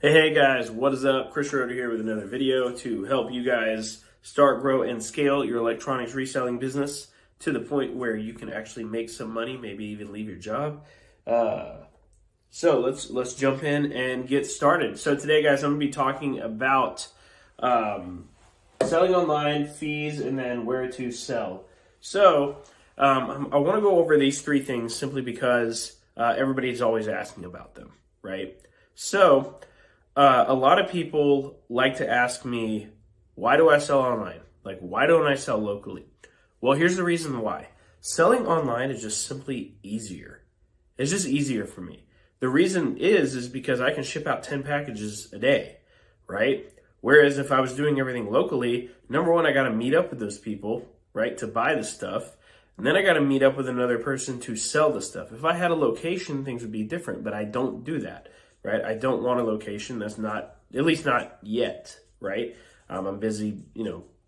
Hey guys, what is up? Chris Schroeder here with another video to help you guys start, grow, and scale your electronics reselling business to the point where you can actually make some money, maybe even leave your job. So let's jump in and get started. So today, guys, I'm going to be talking about selling online, fees, and then where to sell. So I want to go over these three things simply because everybody's always asking about them, right? So a lot of people like to ask me, why do I sell online? Like, why don't I sell locally? Well, here's the reason why. Selling online is just simply easier. It's just easier for me. The reason is because I can ship out 10 packages a day, right? Whereas if I was doing everything locally, number one, I got to meet up with those people, right, to buy the stuff. And then I got to meet up with another person to sell the stuff. If I had a location, things would be different, but I don't do that. Right? I don't want a location that's not, at least not yet, right? I'm busy,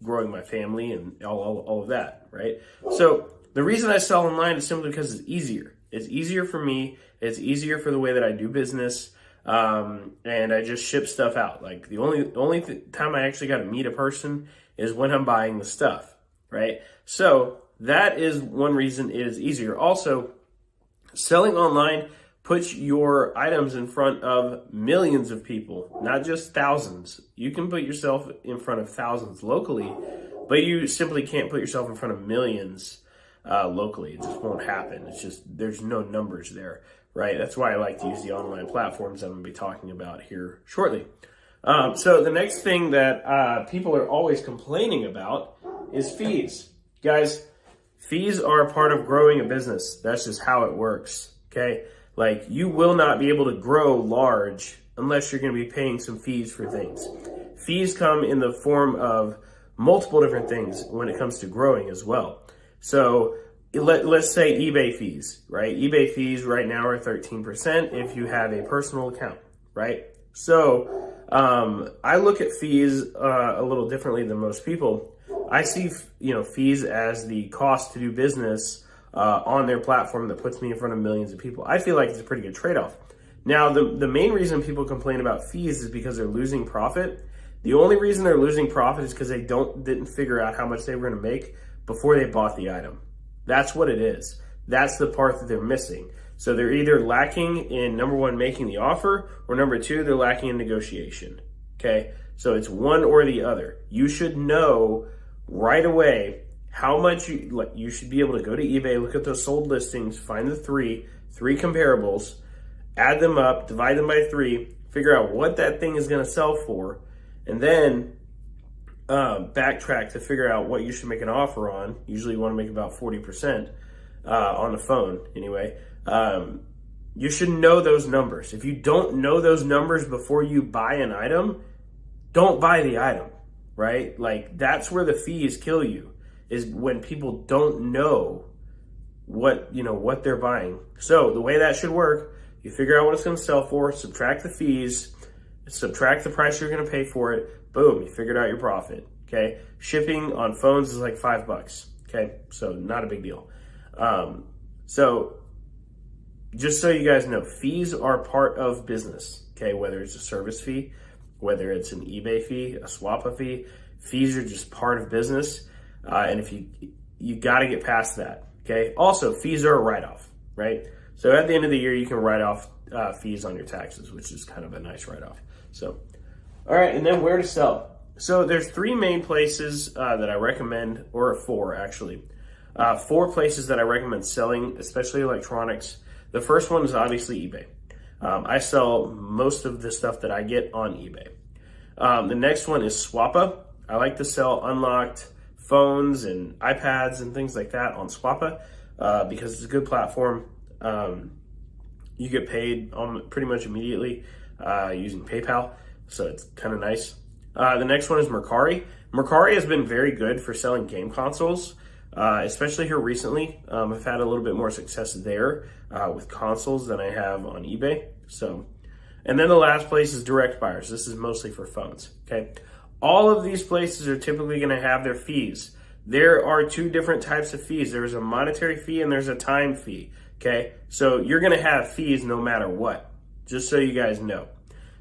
growing my family and all of that, right? So the reason I sell online is simply because it's easier. It's easier for me. It's easier for the way that I do business. And I just ship stuff out. Like the only time I actually got to meet a person is when I'm buying the stuff, right? So that is one reason it is easier. Also, selling online puts your items in front of millions of people, not just thousands. You can put yourself in front of thousands locally, but you simply can't put yourself in front of millions locally. It just won't happen. It's just, there's no numbers there, right? That's why I like to use the online platforms I'm going to be talking about here shortly. So the next thing that people are always complaining about is fees. Guys, fees are a part of growing a business. That's just how it works, okay? Like, you will not be able to grow large unless you're going to be paying some fees for things. Fees come in the form of multiple different things when it comes to growing as well. So let's say eBay fees, right? eBay fees right now are 13% if you have a personal account, right? So I look at fees a little differently than most people. I see, fees as the cost to do business on their platform that puts me in front of millions of people. I feel like it's a pretty good trade-off. Now, the main reason people complain about fees is because they're losing profit. The only reason they're losing profit is because they didn't figure out how much they were going to make before they bought the item. That's what it is. That's the part that they're missing. So they're either lacking in, number one, making the offer, or number two, they're lacking in negotiation. Okay? So it's one or the other. You should know right away how much you should be able to go to eBay, look at those sold listings, find the three comparables, add them up, divide them by 3, figure out what that thing is going to sell for, and then backtrack to figure out what you should make an offer on. Usually you want to make about 40% on the phone anyway. You should know those numbers. If you don't know those numbers before you buy an item, don't buy the item, right? Like, that's where the fees kill you. Is when people don't know what they're buying. So the way that should work, you figure out what it's going to sell for, subtract the fees, subtract the price you're going to pay for it, boom, you figured out your profit, okay? Shipping on phones is like $5, okay? So not a big deal. So just so you guys know, fees are part of business, okay? Whether it's a service fee, whether it's an eBay fee, a Swappa fee, fees are just part of business. And if you got to get past that, okay? Also, fees are a write-off, right? So at the end of the year, you can write off fees on your taxes, which is kind of a nice write-off. So, all right, and then where to sell. So there's 3 main places that I recommend, or 4 actually. 4 places that I recommend selling, especially electronics. The first one is obviously eBay. I sell most of the stuff that I get on eBay. The next one is Swappa. I like to sell unlocked phones and iPads and things like that on Swappa because it's a good platform. You get paid pretty much immediately using PayPal, so it's kind of nice. The next one is Mercari. Mercari has been very good for selling game consoles, especially here recently. I've had a little bit more success there with consoles than I have on eBay. So, and then the last place is Direct Buyers. This is mostly for phones, okay? All of these places are typically going to have their fees. There are 2 different types of fees. There's a monetary fee and there's a time fee, okay? So you're going to have fees no matter what, just so you guys know.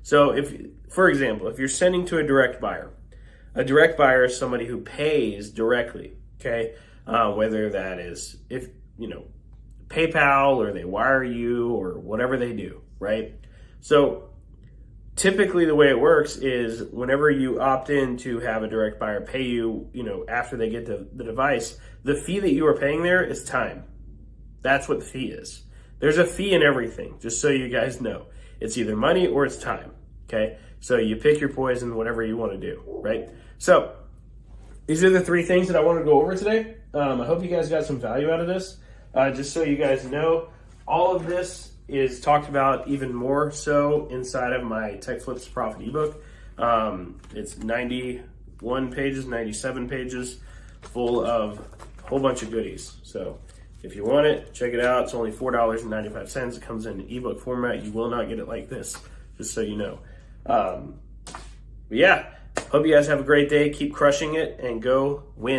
So if, for example, if you're sending to a direct buyer is somebody who pays directly, okay? Whether that is, if, PayPal, or they wire you, or whatever they do, right? So typically the way it works is whenever you opt in to have a direct buyer pay you, after they get the device, the fee that you are paying there is time. That's what the fee is. There's a fee in everything, just so you guys know. It's either money or it's time, okay? So you pick your poison, whatever you want to do, right? So these are the 3 things that I want to go over today. I hope you guys got some value out of this. Just so you guys know, all of this is talked about even more so inside of my Tech Flips Profit ebook. It's 91 pages, 97 pages, full of a whole bunch of goodies. So if you want it, check it out. It's only $4.95. It comes in ebook format. You will not get it like this, just so you know. But yeah, hope you guys have a great day. Keep crushing it and go win.